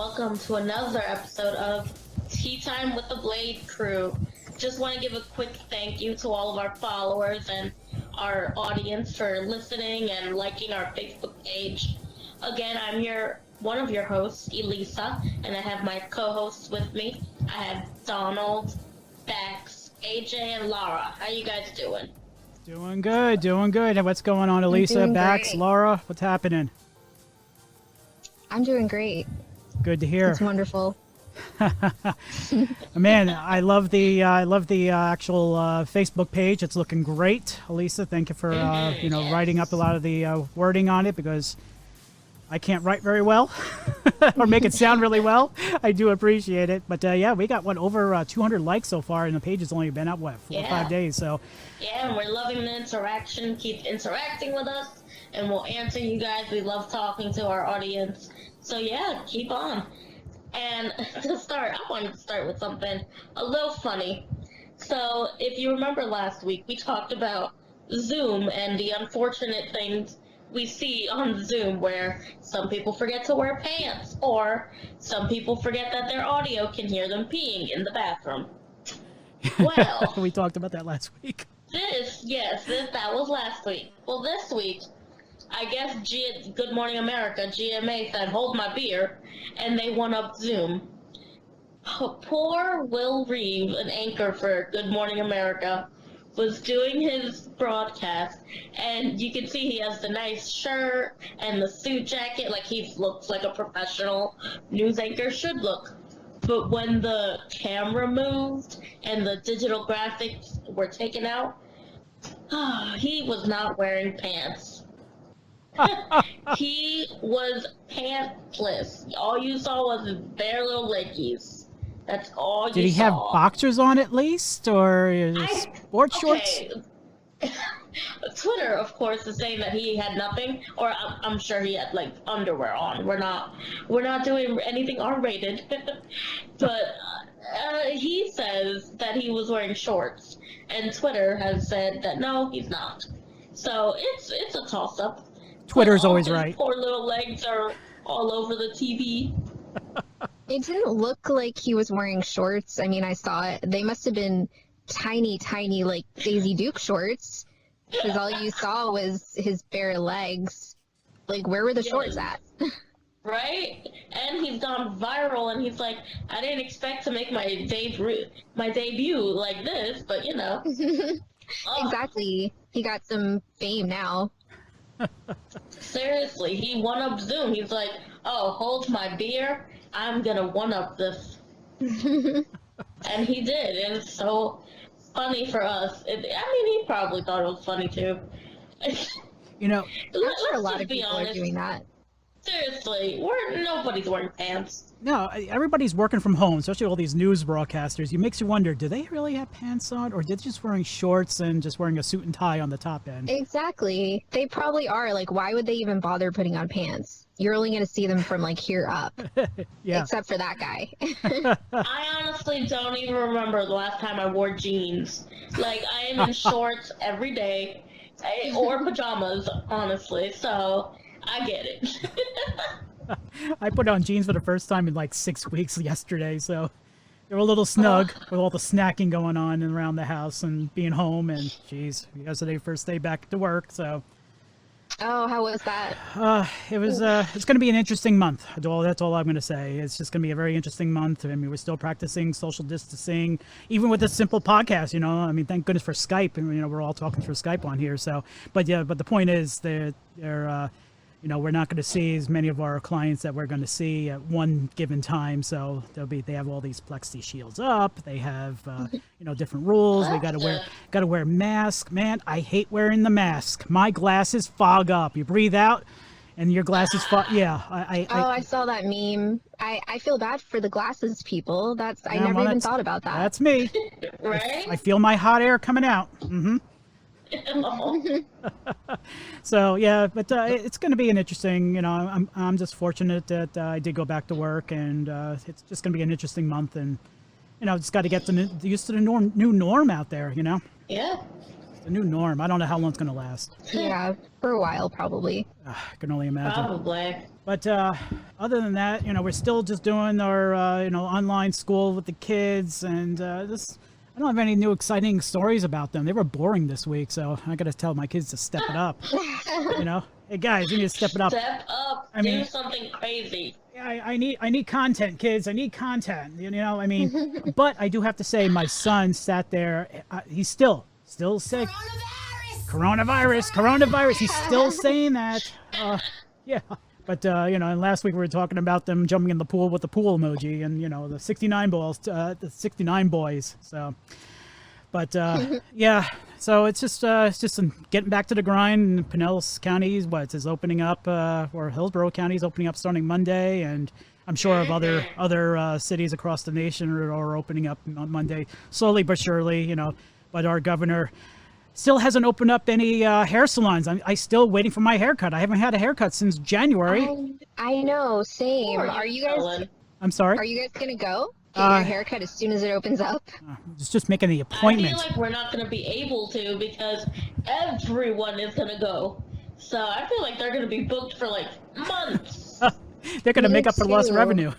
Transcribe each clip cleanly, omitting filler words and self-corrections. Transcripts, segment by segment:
welcome to another episode of Tea Time with the Blade Crew. Just want to give a quick thank you to all of our followers and our audience for listening and liking our Facebook page. Again, I'm one of your hosts, Elisa, and I have my co-hosts with me. I have Donald, Bex, AJ, and Lara. How you guys doing? Doing good. And what's going on, Elisa, Bex, Laura? What's happening? I'm doing great. Good to hear. It's wonderful. Man, I love the actual Facebook page. It's looking great. Elisa, thank you for writing up a lot of the wording on it, because I can't write very well or make it sound really well. I do appreciate it. But yeah, we got over 200 likes so far, and the page has only been up 4 or 5 days. So yeah, and we're loving the interaction. Keep interacting with us, and we'll answer you guys. We love talking to our audience. So yeah, keep on. And to start, I wanted to start with something a little funny. So if you remember last week, we talked about Zoom and the unfortunate things we see on Zoom, where some people forget to wear pants, or some people forget that their audio can hear them peeing in the bathroom. Well, we talked about that last week. That was last week. Well, this week, I guess Good Morning America, GMA, said, hold my beer, and they won up Zoom. Poor Will Reeve, an anchor for Good Morning America, was doing his broadcast, and you can see he has the nice shirt and the suit jacket, like he looks like a professional news anchor should look. But when the camera moved and the digital graphics were taken out, he was not wearing pants. He was pantsless. All you saw was his bare little leggies. That's all you saw. Did he have boxers on at least, or sports shorts? Twitter, of course, is saying that he had nothing, or I'm sure he had like underwear on. We're not doing anything R-rated, but he says that he was wearing shorts, and Twitter has said that no, he's not. So it's a toss-up. Twitter's always right. Poor little legs are all over the TV. It didn't look like he was wearing shorts. I mean, I saw it. They must have been tiny, like Daisy Duke shorts, because all you saw was his bare legs. Like, where were the shorts at? Right? And he's gone viral, and he's like, I didn't expect to make my debut like this, but you know. Exactly. He got some fame now. Seriously, he won up Zoom. He's like, oh, hold my beer. I'm gonna one up this. And he did, and it's so funny for us. He probably thought it was funny too. I'm sure a lot of people are doing that. Seriously, nobody's wearing pants. No, everybody's working from home, especially all these news broadcasters. It makes you wonder, do they really have pants on, or are they just wearing shorts and just wearing a suit and tie on the top end? Exactly. They probably are. Like, why would they even bother putting on pants? You're only going to see them from, like, here up. Yeah. Except for that guy. I honestly don't even remember the last time I wore jeans. Like, I am in shorts every day, or pajamas, honestly, so I get it. I put on jeans for the first time in like 6 weeks yesterday, so they were a little snug with all the snacking going on around the house and being home. And geez, yesterday first day back to work, so. Oh, how was that? It's going to be an interesting month. That's all I'm going to say. It's just going to be a very interesting month. I mean, we're still practicing social distancing, even with this simple podcast. I mean, thank goodness for Skype, and we're all talking through Skype on here. So, but the point is, they're we're not going to see as many of our clients that we're going to see at one given time. So they have all these plexi shields up. They have, different rules. We got to wear mask. Man, I hate wearing the mask. My glasses fog up. You breathe out and your glasses fog. Yeah. I saw that meme. I feel bad for the glasses people. I never even thought about that. That's me. Right? I feel my hot air coming out. Mm-hmm. So yeah, but it's going to be an interesting. I'm just fortunate that I did go back to work, and it's just going to be an interesting month, and just got to get used to the new norm out there. Yeah. It's a new norm. I don't know how long it's going to last. Yeah, for a while probably. I can only imagine. Probably. But other than that, we're still just doing our, online school with the kids, and I don't have any new exciting stories about them. They were boring this week, so I got to tell my kids to step it up. Hey guys, you need to step it up. Step up. Do something crazy. I need content, kids. I need content. But I do have to say, my son sat there. He's still sick. Coronavirus. He's still saying that. Yeah. But, and last week we were talking about them jumping in the pool with the pool emoji and, the 69 the 69 boys. So, but, yeah, so it's just getting back to the grind. Pinellas County is opening up, or Hillsborough County is opening up starting Monday. And I'm sure of other cities across the nation are opening up on Monday, slowly but surely, but our governor still hasn't opened up any hair salons. I'm still waiting for my haircut. I haven't had a haircut since January. I know, same. Are you guys? I'm sorry? Are you guys gonna go get your haircut as soon as it opens up? Just making the appointment. I feel like we're not gonna be able to because everyone is gonna go. So I feel like they're gonna be booked for like months. They're gonna make up for lost revenue.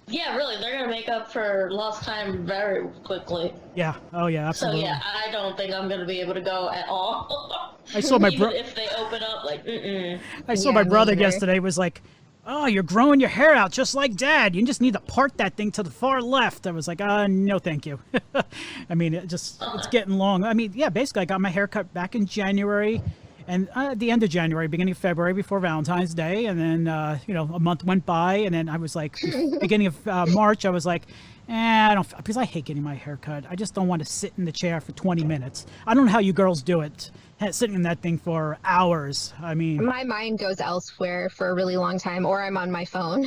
Yeah, really, they're gonna make up for lost time very quickly. Yeah. Oh yeah, absolutely. So yeah, I don't think I'm gonna be able to go at all. I saw my Even if they open up, like, I saw my brother yesterday was like, "Oh, you're growing your hair out just like Dad. You just need to part that thing to the far left." I was like, no, thank you." It's getting long. Basically, I got my hair cut back in January. And at the end of January, beginning of February, before Valentine's Day, and then, a month went by, and then I was like, beginning of March, I was like, because I hate getting my hair cut. I just don't want to sit in the chair for 20 minutes. I don't know how you girls do it, sitting in that thing for hours. My mind goes elsewhere for a really long time, or I'm on my phone.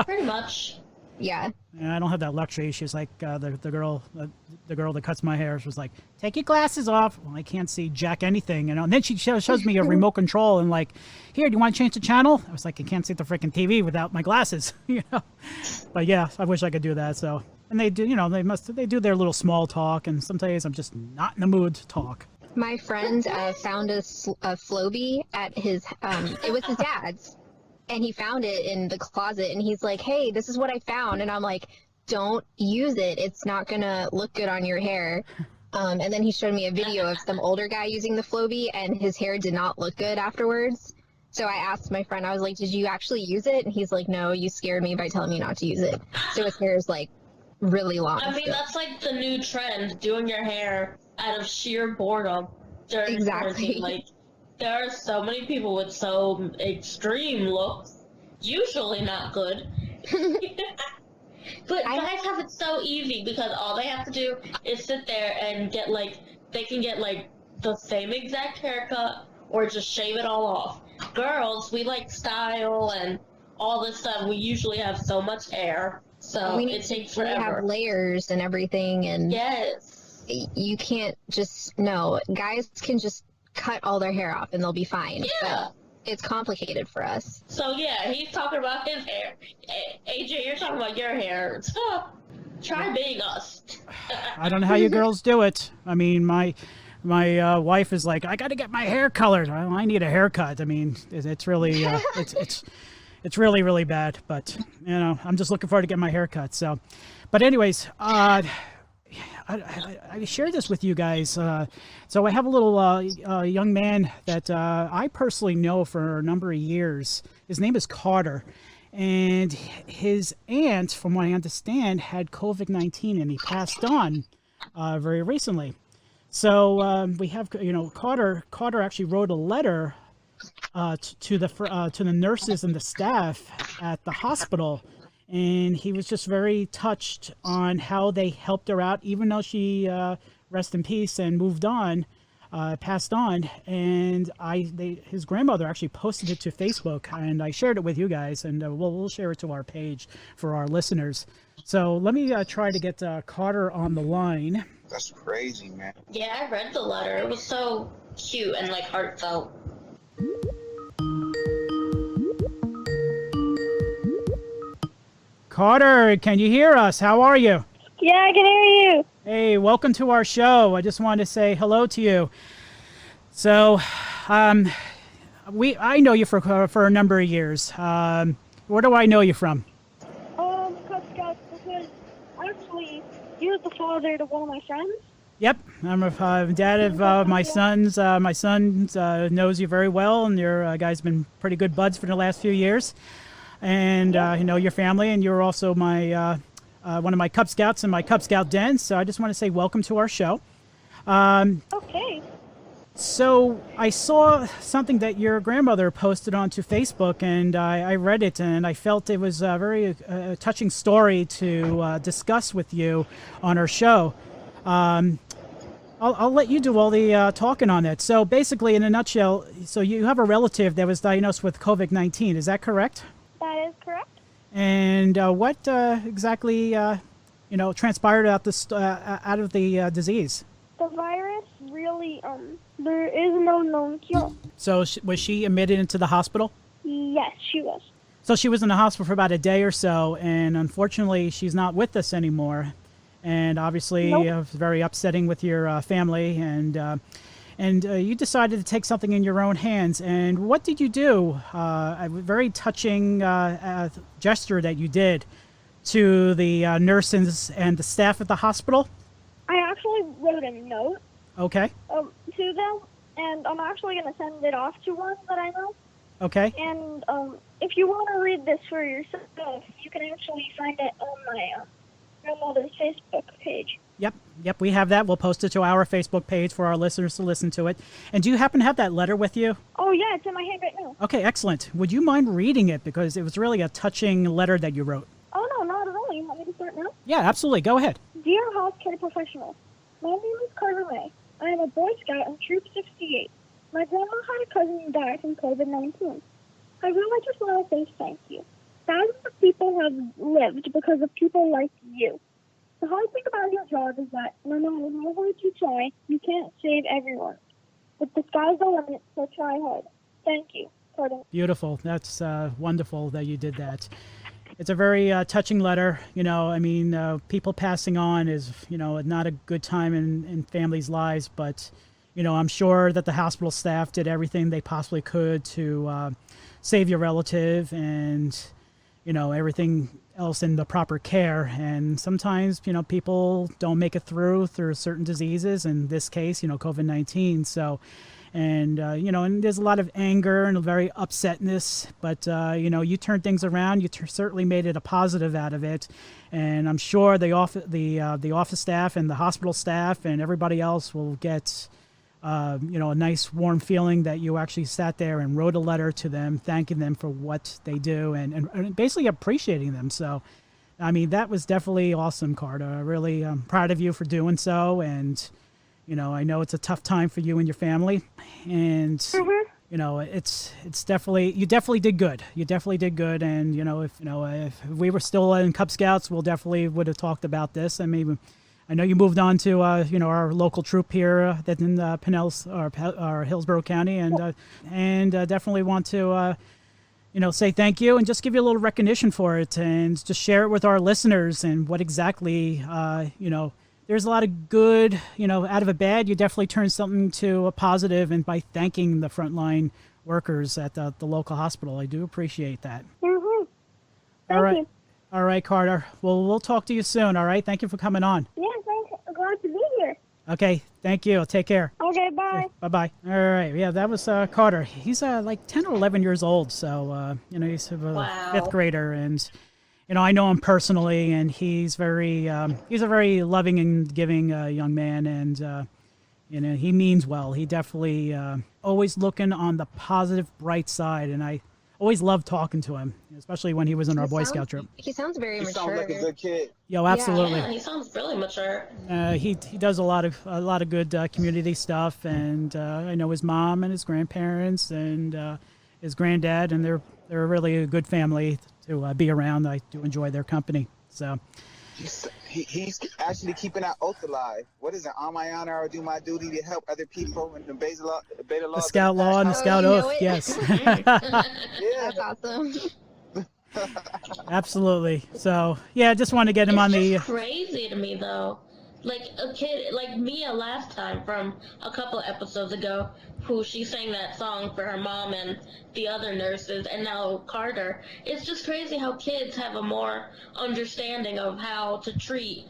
Pretty much. Yeah. I don't have that luxury. She's like, the girl that cuts my hair, she was like, "Take your glasses off." Well, I can't see jack anything, And then she shows me a remote control and like, "Here, do you want to change the channel?" I was like, I can't see the freaking TV without my glasses, But yeah, I wish I could do that. So, and they do, they do their little small talk, and some days I'm just not in the mood to talk. My friend found a Flowbee at his, it was his dad's. And he found it in the closet, and he's like, "Hey, this is what I found." And I'm like, "Don't use it. It's not going to look good on your hair." And then he showed me a video of some older guy using the Flowbee, and his hair did not look good afterwards. So I asked my friend, I was like, "Did you actually use it?" And he's like, "No, you scared me by telling me not to use it." So his hair is like really long. That's like the new trend, doing your hair out of sheer boredom during quarantine. Like, there are so many people with so extreme looks, usually not good. But guys have it so easy because all they have to do is sit there and they can get the same exact haircut or just shave it all off. Girls, we like style and all this stuff. We usually have so much hair, so it takes forever. We have layers and everything, and yes, you can't just guys can just cut all their hair off and they'll be fine. Yeah. But it's complicated for us. So yeah, he's talking about his hair. AJ, you're talking about your hair. Try being us. I don't know how you girls do it. My wife is like, "I got to get my hair colored. I need a haircut." It's really it's really, really bad. But I'm just looking forward to getting my hair cut. So, but anyways, I shared this with you guys. So I have a little young man that I personally know for a number of years. His name is Carter. And his aunt, from what I understand, had COVID-19 and he passed on very recently. So we have, Carter actually wrote a letter to the nurses and the staff at the hospital. And he was just very touched on how they helped her out, even though she, rest in peace, and moved on, passed on. And his grandmother actually posted it to Facebook, and I shared it with you guys, and we'll share it to our page for our listeners. So let me try to get Carter on the line. That's crazy, man. Yeah, I read the letter. It was so cute and heartfelt. Carter, can you hear us? How are you? Yeah, I can hear you. Hey, welcome to our show. I just wanted to say hello to you. So, I know you for a number of years. Where do I know you from? Cub Scouts, because actually, you're the father to one of my friends. Yep, I'm a dad of my sons. My son knows you very well, and your guys been pretty good buds for the last few years. And you know your family, and you're also my one of my Cub Scouts in my Cub Scout den. So I just want to say welcome to our show. Okay. So I saw something that your grandmother posted onto Facebook, and I read it, and I felt it was a very touching story to discuss with you on our show. I'll let you do all the talking on it. So basically, in a nutshell, so you have a relative that was diagnosed with COVID-19. Is that correct? That is correct. And what exactly, transpired out of the disease? The virus really, there is no known cure. So was she admitted into the hospital? Yes, she was. So she was in the hospital for about a day or so, and unfortunately, she's not with us anymore. And obviously, Nope. it was very upsetting with your family, and you decided to take something in your own hands. And what did you do? A very touching gesture that you did to the nurses and the staff at the hospital. I actually wrote a note Okay. to them, and I'm actually going to send it off to one that I know. Okay. And if you want to read this for yourself, you can actually find it on my grandmother's Facebook page. Yep, we have that. We'll post it to our Facebook page for our listeners to listen to it. And do you happen to have that letter with you? Oh, yeah, it's in my hand right now. Okay, excellent. Would you mind reading it? Because it was really a touching letter that you wrote. Oh, no, not at all. You want me to start now? Yeah, absolutely. Go ahead. Dear healthcare professionals, my name is Carter May. I am a Boy Scout in Troop 68. My grandma had a cousin who died from COVID-19. I really just want to say thank you. Thousands of people have lived because of people like you. The hard thing about your job is that no matter how hard you try, you can't save everyone. But the sky's the limit, so try hard. Thank you, Carter. Beautiful. That's wonderful that you did that. It's a very touching letter. People passing on is, not a good time in families' lives, but, I'm sure that the hospital staff did everything they possibly could to save your relative and, everything else in the proper care. And sometimes, people don't make it through certain diseases. In this case, COVID-19. So, and there's a lot of anger and a very upsetness, but you turned things around. You certainly made it a positive out of it, and I'm sure the office staff and the hospital staff and everybody else will get a nice warm feeling that you actually sat there and wrote a letter to them, thanking them for what they do and basically appreciating them. So, I mean, that was definitely awesome, Carter. I really am proud of you for doing so, and I know it's a tough time for you and your family, and it's definitely, you definitely did good. You definitely did good, and if we were still in Cub Scouts, we'll definitely would have talked about this. I mean, I know you moved on to our local troop here that's in Pinellas or Hillsborough County, and definitely want to say thank you and just give you a little recognition for it, and just share it with our listeners and what exactly there's a lot of good, out of a bad, you definitely turn something to a positive, and by thanking the frontline workers at the local hospital. I do appreciate that. Mm-hmm. All right. you. All right, Carter. Well, we'll talk to you soon, all right? Thank you for coming on. Yeah, thanks. I'm glad to be here. Okay, thank you. Take care. Okay, bye. Bye-bye. All right, yeah, that was Carter. He's like 10 or 11 years old, so, he's a Wow. fifth grader, and I know him personally, and he's a very loving and giving young man, and he means well. He definitely always looking on the positive, bright side, and I always loved talking to him, especially when he was in our Boy Scout troop. He sounds very He mature. sounds like a good kid. Yo, absolutely. Yeah, he sounds really mature. He does a lot of good community stuff, and I know his mom and his grandparents and his granddad, and they're really a good family to be around. I do enjoy their company. So He's actually keeping our oath alive. What is it? On my honor, I will do my duty to help other people in the beta law. the Scout Law and the Scout you know Oath, it? yes. Yeah. That's awesome. Absolutely. So, yeah, I just wanted to get him on It's the... just crazy to me though like a kid like Mia last time from a couple episodes ago, who she sang that song for her mom and the other nurses, and now Carter. It's just crazy how kids have a more understanding of how to treat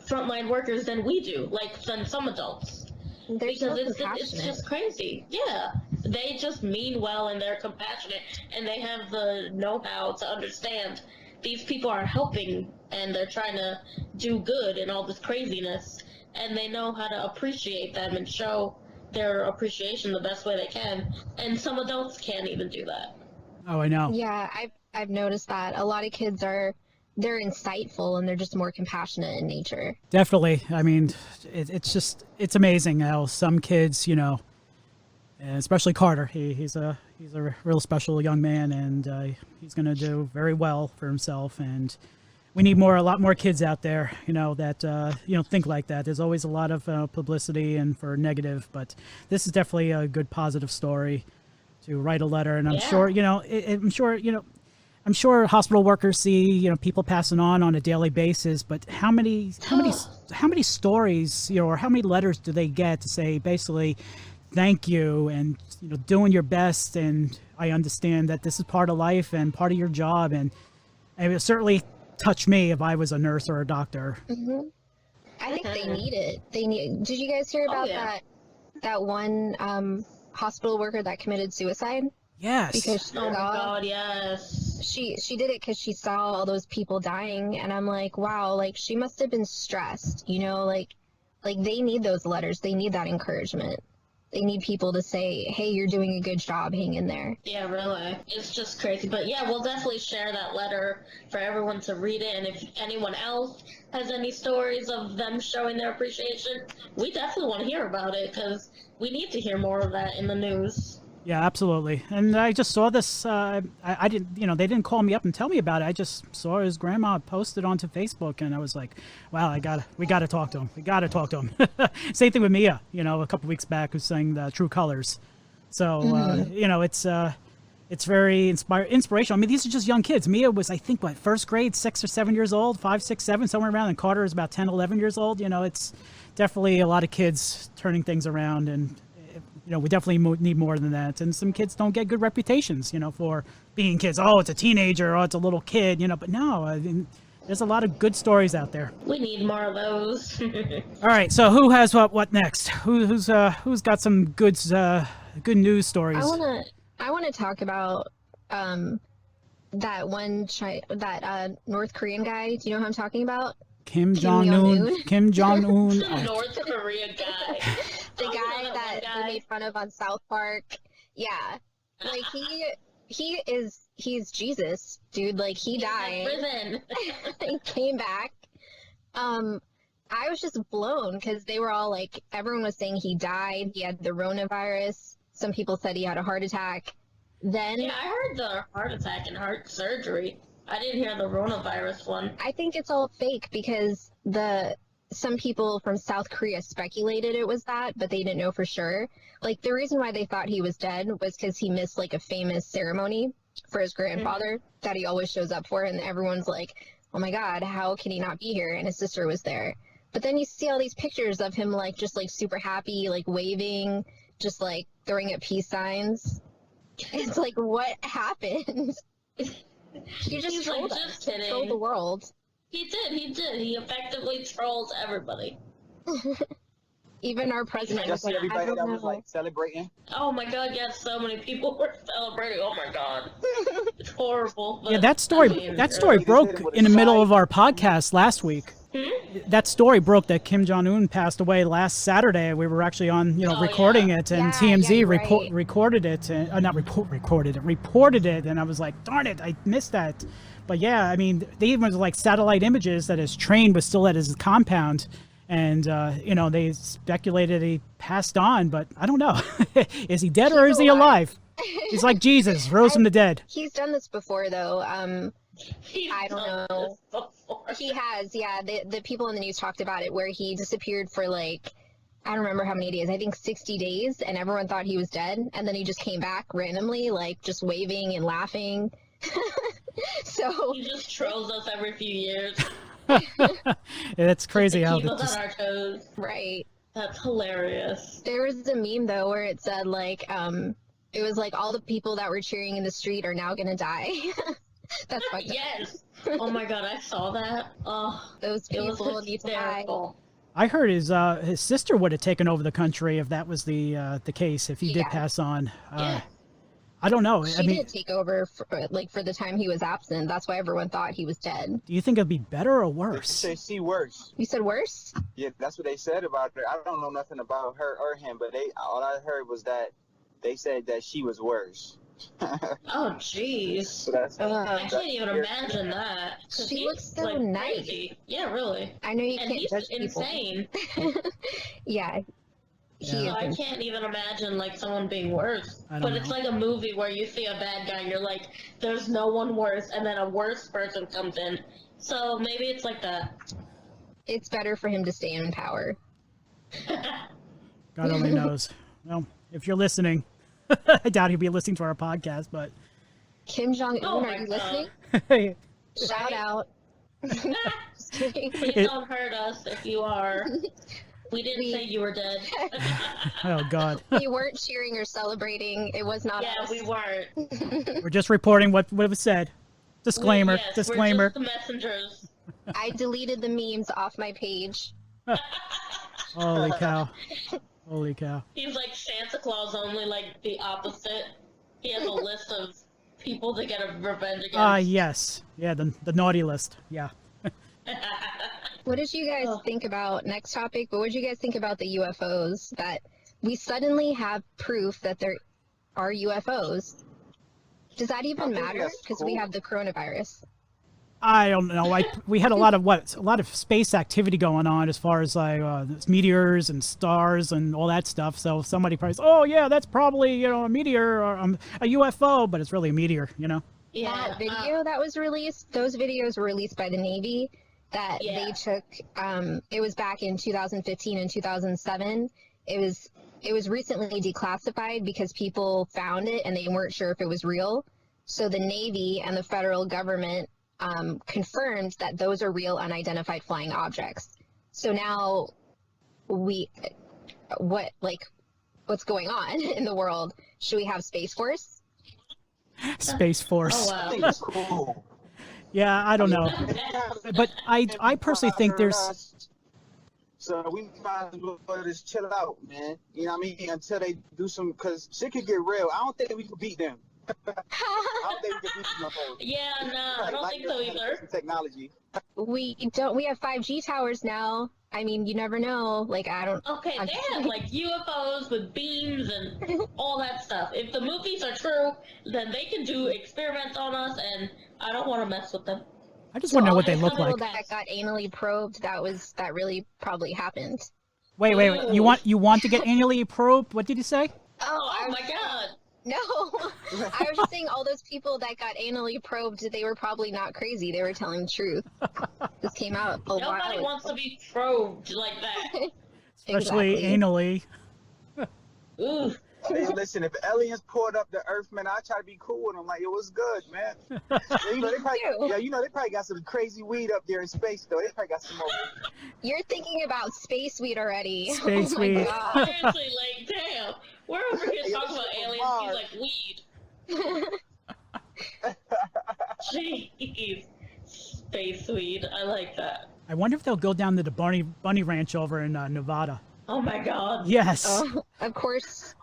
frontline workers than we do, like than some adults. They're Because so it's compassionate. just crazy. Yeah, they just mean well and they're compassionate and they have the know-how to understand these people are helping and they're trying to do good and all this craziness, and they know how to appreciate them and show their appreciation the best way they can. And some adults can't even do that. Oh, I know. Yeah, I've noticed that a lot of kids they're insightful and they're just more compassionate in nature. Definitely. I mean, it's amazing how some kids, you know, and especially Carter, he's a real special young man, and he's going to do very well for himself. And we need a lot more kids out there, you know, that think like that. There's always a lot of publicity and for negative, but this is definitely a good positive story to write a letter. And I'm sure, you know, I'm sure hospital workers see, you know, people passing on a daily basis, but how many stories, you know, or how many letters do they get to say basically thank you and, you know, doing your best, and I understand that this is part of life and part of your job, and it would certainly touch me if I was a nurse or a doctor. Mm-hmm. I think they need it. Did you guys hear about that one hospital worker that committed suicide? Yes. Because Oh my God, yes. she did it because she saw all those people dying, and I'm like, wow, like she must have been stressed, you know, like they need those letters, they need that encouragement, they need people to say, hey, you're doing a good job, hang in there. Yeah, really. It's just crazy. But yeah, we'll definitely share that letter for everyone to read it. And if anyone else has any stories of them showing their appreciation, we definitely want to hear about it, because we need to hear more of that in the news. Yeah, absolutely. And I just saw this. I didn't, you know, they didn't call me up and tell me about it. I just saw his grandma posted onto Facebook, and I was like, wow, we got to talk to him. We got to talk to him. Same thing with Mia, you know, a couple weeks back, who sang the True Colors. So, you know, it's very inspirational. I mean, these are just young kids. Mia was, I think, first grade, 6 or 7 years old, 5, 6, 7, somewhere around. And Carter is about 10, 11 years old. You know, it's definitely a lot of kids turning things around, and you know, we definitely need more than that. And some kids don't get good reputations, you know, for being kids. Oh, it's a teenager. Oh, it's a little kid, you know. But no, I mean, there's a lot of good stories out there. We need more of those. All right, so who has what next? Who's got some good news stories? I wanna talk about that one North Korean guy. Do you know who I'm talking about? Kim Jong-un. Kim Jong-un. North Korea guy. The guy that they made fun of on South Park. Yeah. Like he's Jesus, dude. Like he died. Prison. And came back. I was just blown because they were all like, everyone was saying he died. He had the coronavirus. Some people said he had a heart attack. Then Yeah, I heard the heart attack and heart surgery. I didn't hear the coronavirus one. I think it's all fake because some people from South Korea speculated it was that, but they didn't know for sure. Like the reason why they thought he was dead was because he missed like a famous ceremony for his grandfather that he always shows up for, and everyone's like, oh my God, how can he not be here? And his sister was there. But then you see all these pictures of him like just like super happy, like waving, just like throwing up peace signs. It's like, what happened? He just trolled like, us. just kidding. Trolled the world. He did. He effectively trolls everybody. Even our president was Just like, I everybody don't that know. was like celebrating. Oh my God, yes, so many people were celebrating. Oh my God. It's horrible. But, Yeah, that story broke in the middle of our podcast last week. That story broke that Kim Jong-un passed away last Saturday. We were actually on, you know, recording it, and TMZ you're right. recorded it, reported it, and I was like, darn it, I missed that. But yeah, I mean, they even was like satellite images that his train was still at his compound, and you know, they speculated he passed on, but I don't know. Is he dead or is he alive? He's like Jesus, rose from the dead. He's done this before, though. He's I don't done know. this before. He has, yeah. The people in the news talked about it, where he disappeared for like, I don't remember how many days. I think 60 days, and everyone thought he was dead. And then he just came back randomly, like just waving and laughing. So He just trolls us every few years. It's crazy To how keep that us just, on our toes. Right. That's hilarious. There was a meme though where it said like it was like all the people that were cheering in the street are now gonna die. That's fucked up. Yes. Oh my god, I saw that. Oh, Those it was people need to die. hysterical. I heard his sister would have taken over the country if that was the case, if he did Yeah. pass on. Yeah. I don't know. She I mean, did take over for the time he was absent. That's why everyone thought he was dead. do you think it'd be better or They worse? say she worse. You said worse? Yeah, that's what they said about her. I don't know nothing about her or him, but all I heard was that they said that she was worse. Oh jeez. So that's I can't even imagine that. 'Cause She he's, looks so like, nice. crazy. Yeah, really. I know you And can't he's judge people. insane. Yeah. He So is I insane. can't even imagine like someone being worse. I don't But it's know. like a movie where you see a bad guy and you're like, there's no one worse, and then a worse person comes in. So maybe it's like that. It's better for him to stay in power. God only knows. Well, if you're listening, I doubt he'll be listening to our podcast, but Kim Jong Un, Oh are my you God. listening? Shout Right? out. Just kidding. Please don't hurt us if you are. We didn't say you were dead. oh God, We weren't cheering or celebrating. It was not Yeah, us. we weren't. we're just reporting what was said. Disclaimer. Yes, Disclaimer. We're just the messengers. I deleted the memes off my page. Holy cow. Holy cow. He's like Santa Claus, only like the opposite. He has a list of people to get a revenge against. Yes. Yeah, the naughty list. Yeah. What did you guys think about, next topic, but what did you guys think about the UFOs? That we suddenly have proof that there are UFOs. Does that even I think matter? that's Because we cool. have the coronavirus. I don't know. We had a lot of space activity going on as far as like meteors and stars and all that stuff. So somebody probably says, "Oh yeah, that's probably a meteor or a UFO," but it's really a meteor, Yeah. That video that was released, those videos were released by the Navy that Yeah. they took. It was back in 2015 and 2007. It was recently declassified because people found it and they weren't sure if it was real. So the Navy and the federal government confirmed that those are real unidentified flying objects. So now what's going on in the world? Should we have Space Force? Space Force. Oh I wow. think it's cool. Yeah, I don't know. But I personally think there's. So we might as well just chill out, man. You know what I mean? Until they do some, because shit could get real. I don't think we could beat them. I don't think we could beat them. Yeah, no, I don't think so either. Technology. We have 5G towers now. I mean, you never know. Like, I don't. Okay, they have like UFOs with beams and all that stuff. If the movies are true, then they can do experiments on us, and I don't want to mess with them. I just want to know what they look People like. that got anally probed, that really probably happened. Wait. You want to get annually probed? What did you say? Oh my god. No, I was just saying all those people that got anally probed, they were probably not crazy. They were telling the truth. This came out a while Nobody ago. wants to be probed like that. Especially Exactly. anally. Ooh. Hey, listen, if aliens poured up the earth, man, I try to be cool with them. Like, it was good, man. Yeah, they probably got some crazy weed up there in space, though. They probably got some more. You're thinking about space weed already. Space oh my weed. God. Seriously, like, damn. We're over here talking about aliens. He's like, weed. Jeez. Space weed. I like that. I wonder if they'll go down to the Bunny Ranch over in Nevada. Oh my god. Yes. Oh, of course,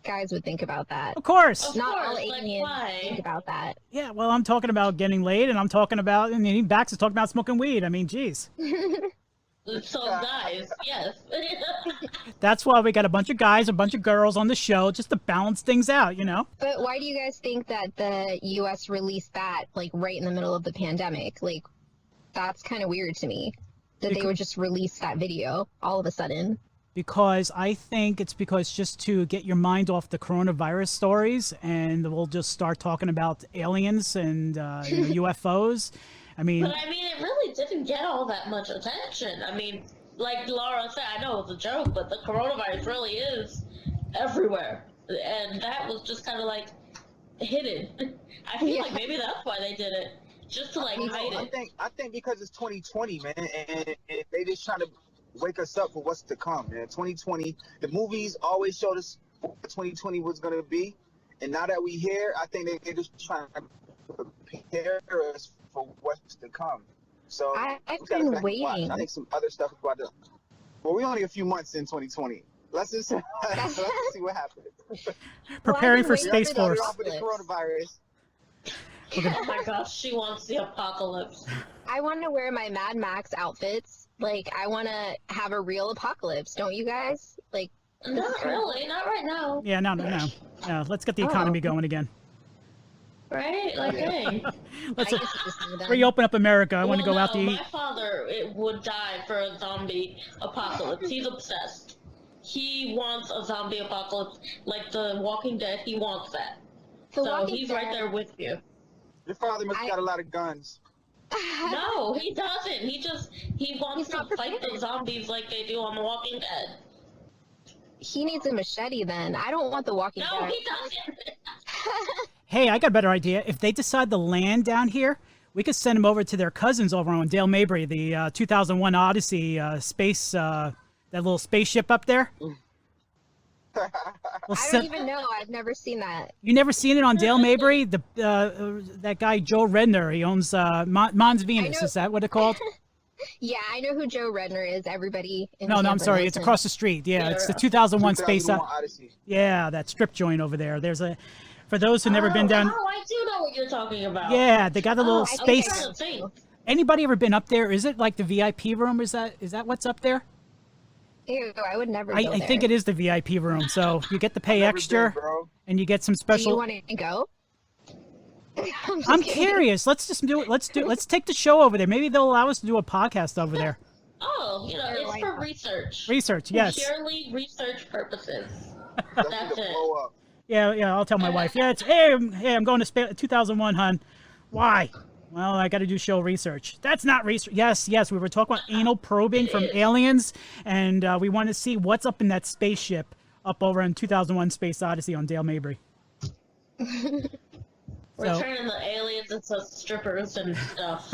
guys would think about that. Of course. Of Not all course, like, aliens why? think about that. Yeah, well, I'm talking about getting laid, and I'm talking about, I mean, Bax is talking about smoking weed. I mean, geez. So guys, yes. That's why we got a bunch of guys, a bunch of girls on the show, just to balance things out, But why do you guys think that the U.S. released that, like, right in the middle of the pandemic? Like, that's kind of weird to me that they would just release that video all of a sudden. Because I think it's because just to get your mind off the coronavirus stories, and we'll just start talking about aliens and UFOs. I mean, But I mean, it really didn't get all that much attention. I mean, like Laura said, I know it's a joke, but the coronavirus really is everywhere. And that was just kind of like hidden. I feel like maybe that's why they did it. just to like Me hide too. it. I think because it's 2020, man, and they just trying to wake us up for what's to come, man. 2020, the movies always showed us what 2020 was gonna be, and now that we here, I think they're just trying to prepare us for what's to come. So I've we gotta been back and watch. waiting. I think some other stuff is about to. Well, we're only a few months in 2020. Let's just let's see what happens. Preparing for Well, I've been Space waiting for Force. Off with the coronavirus. Oh my gosh, she wants the apocalypse. I want to wear my Mad Max outfits. Like, I want to have a real apocalypse. Don't you guys? Like, Not really, not right now. Yeah, no. Yeah, let's get the economy going again. Right? Like, dang. Let's I guess it's just done. reopen up America. I want to Well, go out to no, eat. my father would die for a zombie apocalypse. He's obsessed. He wants a zombie apocalypse, like The Walking Dead. He wants that. The So Walking he's right Dead- there with you. Your father must have got a lot of guns. No, he doesn't. He wants He's to not fight the prepared. zombies like they do on The Walking Dead. He needs a machete then. I don't want the Walking No, Dead. he doesn't. Hey, I got a better idea. If they decide to land down here, we could send them over to their cousins over on Dale Mabry, the 2001 Odyssey space, that little spaceship up there. We'll I don't send- even know. I've never seen that. You never seen it on Dale Mabry? The that guy Joe Redner, he owns Mons Venus. know. Is that what it's called? Yeah, I know who Joe Redner is. Everybody in No, I'm Tampa sorry. knows It's him. across the street. Yeah, it's the Yeah. 2001 Space. 2001 Odyssey. Yeah, that strip joint over there. There's a, for those who never been down. Oh, I do know what you're talking about. Yeah, they got a little Oh, space. I'm trying to think. Anybody ever been up there? Is it like the VIP room? Is that what's up there? Ew, I would never I go there. think it is the VIP room. So you get to pay Never extra, been, bro. and you get some Do you special. want to go? just I'm kidding. curious. Let's just do it. Let's take the show over there. Maybe they'll allow us to do a podcast over there. Oh, Sure, it's why for not? research. Research, yes. Purely research purposes. That's That's to it. blow up. Yeah. I'll tell my wife. Yeah, it's hey, I'm going to 2001, hun. Why? Well, I got to do show research. That's not research. Yes. We were talking about anal probing from aliens, and we want to see what's up in that spaceship up over in 2001 Space Odyssey on Dale Mabry. We're So- turning the aliens into strippers and stuff.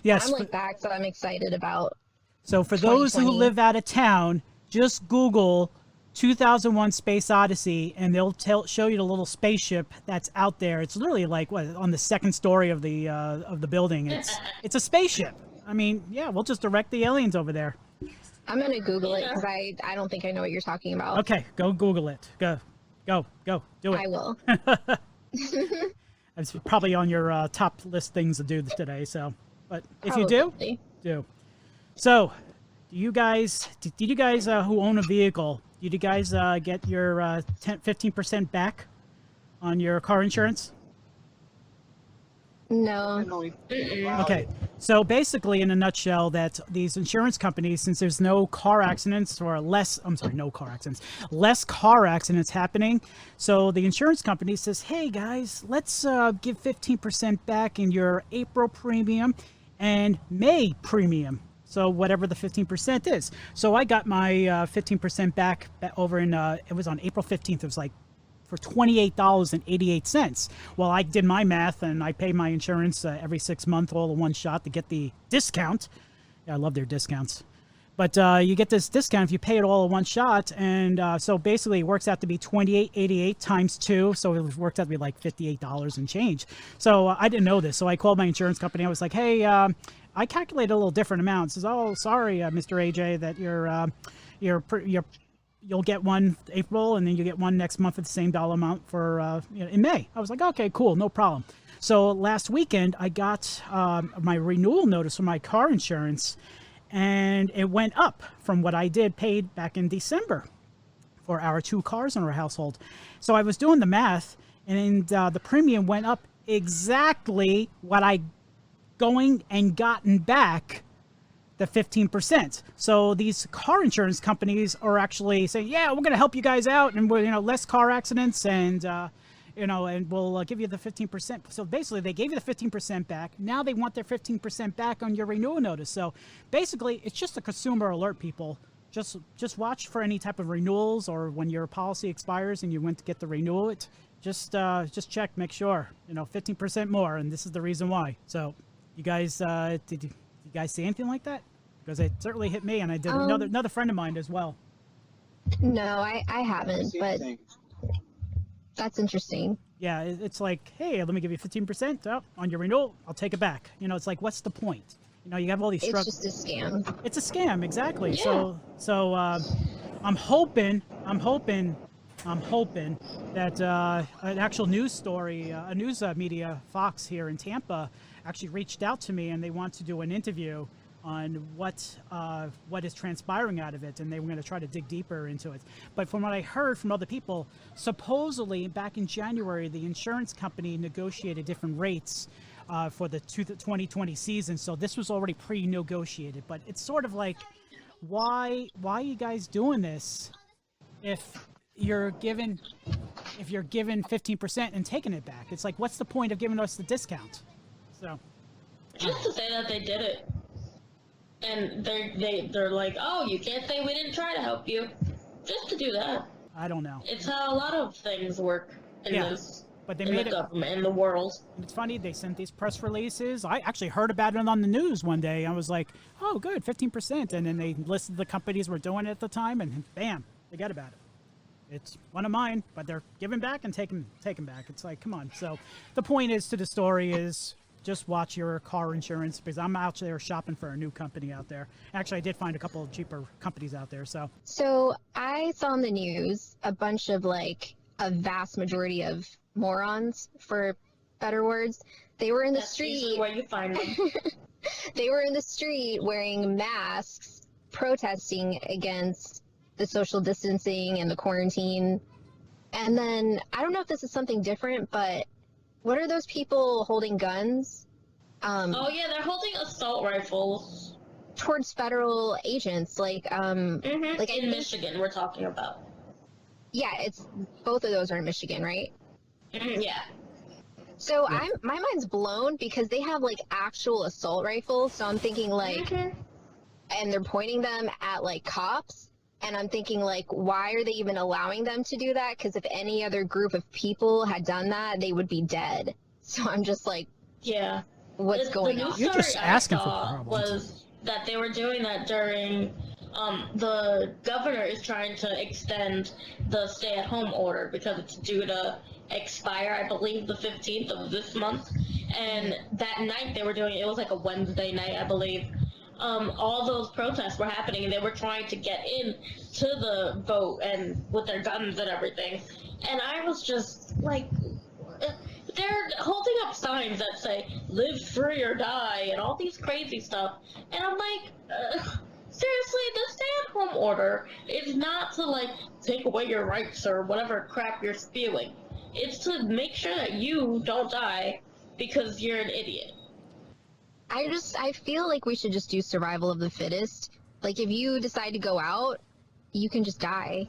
Yes. I'm like back, so I'm excited about. So for those who 2020. live out of town, just Google 2001 Space Odyssey, and they'll show you the little spaceship that's out there. It's literally like what, on the second story of the building. It's a spaceship. I mean, yeah, we'll just direct the aliens over there. I'm gonna Google it because I don't think I know what you're talking about. Okay, go Google it. Go, do I it. will. It's probably on your top list things to do today. So, but if you do, Probably. do. So, did you guys who own a vehicle, did you guys get your 15% back on your car insurance? I No. know he- wow. Okay, so basically, in a nutshell, that these insurance companies, since there's no car accidents less car accidents happening, so the insurance company says, hey guys, let's give 15% back in your April premium and May premium. So whatever the 15% is. So I got my 15% back over in, it was on April 15th. It was like for $28.88. Well, I did my math and I pay my insurance every 6 months all in one shot to get the discount. Yeah, I love their discounts. But you get this discount if you pay it all in one shot. And so basically it works out to be $28.88 times 2. So it works out to be like $58 and change. So I didn't know this. So I called my insurance company. I was like, hey, I calculated a little different amount. It says, oh, sorry, Mr. AJ, that you'll get one April and then you get one next month at the same dollar amount for in May. I was like, okay, cool, no problem. So last weekend I got my renewal notice for my car insurance, and it went up from what I paid back in December for our 2 cars in our household. So I was doing the math, and the premium went up exactly what I going and gotten back the 15%. So these car insurance companies are actually saying, yeah, we're going to help you guys out, and we're, less car accidents, and and we'll give you the 15%. So basically they gave you the 15% back. Now they want their 15% back on your renewal notice. So basically it's just a consumer alert, people. Just watch for any type of renewals, or when your policy expires and you went to get the renewal, just check, make sure, 15% more, and this is the reason why. So, you guys, did you guys see anything like that? Because it certainly hit me, and I did another friend of mine as well. No, I haven't, but that's interesting. Yeah, it's like, hey, let me give you 15% on your renewal. I'll take it back. It's like, what's the point? You have all these It's just a scam. It's a scam, exactly. Yeah. So I'm hoping that an actual news story, a news media, Fox here in Tampa, actually reached out to me, and they want to do an interview on what is transpiring out of it, and they were going to try to dig deeper into it. But from what I heard from other people, supposedly back in January, the insurance company negotiated different rates for the 2020 season. So this was already pre-negotiated. But it's sort of like, why are you guys doing this if you're given 15% and taking it back? It's like, what's the point of giving us the discount? So Just to say that they did it. And they're like, oh, you can't say we didn't try to help you. Just to do that. I don't know. It's how a lot of things work in But they in made the it. government, in the world. It's funny, they sent these press releases. I actually heard about it on the news one day. I was like, oh, good, 15%. And then they listed the companies were doing it at the time, and bam, forget about it. It's one of mine, but they're giving back and taking back. It's like, come on. So the point is to the story is just watch your car insurance, because I'm out there shopping for a new company out there. Actually, I did find a couple of cheaper companies out there. So I saw on the news a bunch of a vast majority of morons, for better words. They were in the That's street. usually where you find them. They were in the street wearing masks, protesting against the social distancing and the quarantine. And then, I don't know if this is something different, but what are those people holding guns? Oh yeah, they're holding assault rifles. Towards federal agents, like In I think- Michigan, we're talking about. Yeah, it's both of those are in Michigan, right? Yeah. So my mind's blown because they have actual assault rifles. So I'm thinking and they're pointing them at cops. And I'm thinking why are they even allowing them to do that? Because if any other group of people had done that, they would be dead. So I'm just Yeah. what's going the on? news You're just story asking I for saw problems. was that they were doing that during the governor is trying to extend the stay-at-home order because it's due to expire, I believe, the 15th of this month. And that night they were doing it was a Wednesday night, I believe. All those protests were happening, and they were trying to get in to the vote and with their guns and everything. And I was just like, they're holding up signs that say "Live free or die" and all these crazy stuff. And I'm like, seriously, the stay-at-home order is not to take away your rights or whatever crap you're spewing. It's to make sure that you don't die because you're an idiot. I feel like we should just do survival of the fittest. If you decide to go out, you can just die.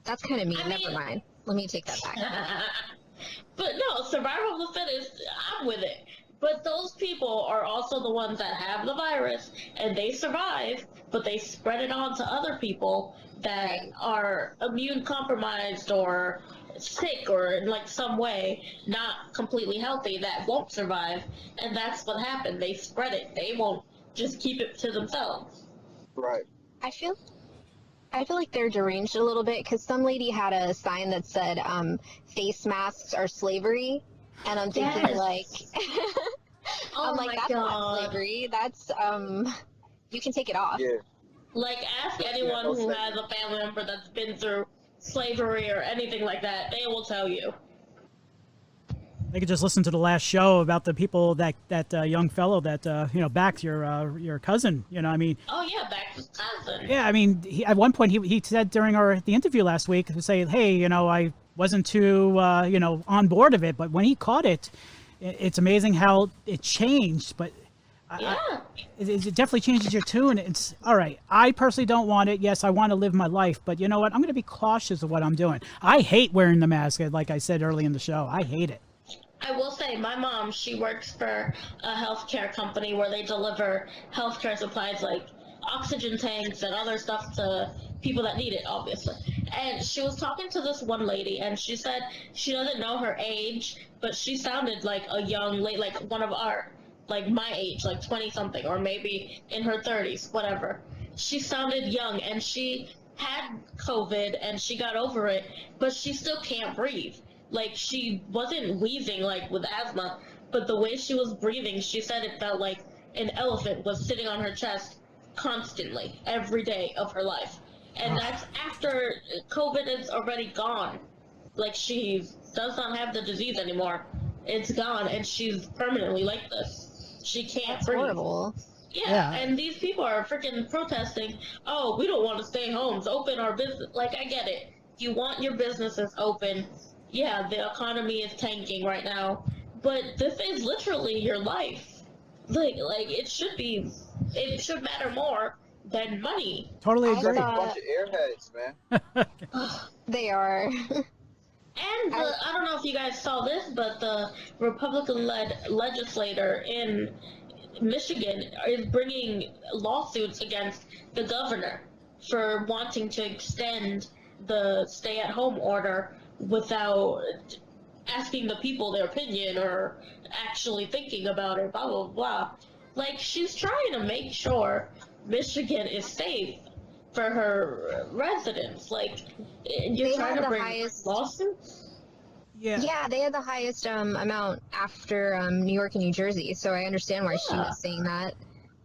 That's kind of mean. I mean- Never mind. Let me take that back. But no, survival of the fittest, I'm with it. But those people are also the ones that have the virus, and they survive, but they spread it on to other people that are immune compromised or sick or in some way not completely healthy that won't survive. And that's what happened. They spread it. They won't just keep it to themselves. Right. I feel like they're deranged a little bit because some lady had a sign that said face masks are slavery, and I'm thinking Yes. Oh I'm my that's not God. slavery. That's you can take it off. Yeah. Ask anyone who has a family member that's been through slavery or anything like that. They will tell you. They could just listen to the last show about the people that young fellow that backed your cousin. I mean. Oh yeah, back to cousin. Yeah, I mean, at one point he said during the interview last week, to say, hey, I wasn't too on board of it, but when he caught it, it's amazing how it changed. But Yeah. it definitely changes your tune. It's all right. I personally don't want it. Yes, I want to live my life, but you know what? I'm going to be cautious of what I'm doing. I hate wearing the mask, like I said early in the show. I hate it. I will say, my mom, she works for a healthcare company where they deliver healthcare supplies like oxygen tanks and other stuff to people that need it, obviously. And she was talking to this one lady, and she said she doesn't know her age, but she sounded like a young lady, like one of our, like my age, like 20 something, or maybe in her 30s, whatever. She sounded young, and she had COVID, and she got over it, but she still can't breathe. Like, she wasn't wheezing, like, with asthma, but the way she was breathing, she said it felt like an elephant was sitting on her chest constantly, every day of her life. And that's after COVID is already gone. Like, she does not have the disease anymore. It's gone, and she's permanently like this. She can't breathe. Horrible. Yeah, and these people are freaking protesting, oh, we don't want to stay homes, open our business. Like, I get it. You want your businesses open. Yeah, the economy is tanking right now. But this is literally your life. Like it should matter more than money. Totally agree. A bunch of airheads, man. They are. And I don't know if you guys saw this, but the Republican-led legislator in Michigan is bringing lawsuits against the governor for wanting to extend the stay-at-home order without asking the people their opinion or actually thinking about it, blah, blah, blah. Like, she's trying to make sure Michigan is safe for her residents. Like, you're They trying had to the bring highest- lawsuits? Yeah, they had the highest amount after New York and New Jersey, so I understand why she was saying that.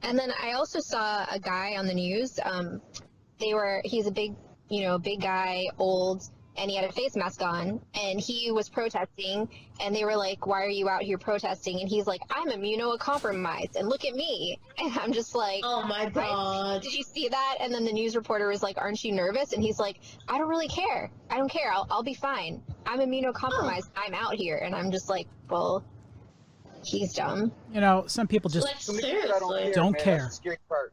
And then I also saw a guy on the news. He's a big guy, old, and he had a face mask on, and he was protesting, and they were like, why are you out here protesting? And he's like, I'm immunocompromised, and look at me. And I'm just like, Oh my god. did you see that? And then the news reporter was like, aren't you nervous? And he's like, I don't really care. I don't care. I'll be fine. I'm immunocompromised. I'm out here. And I'm just like, well, he's dumb. You know, some people just Like, To me, seriously. Don't man. care. That's the scary part.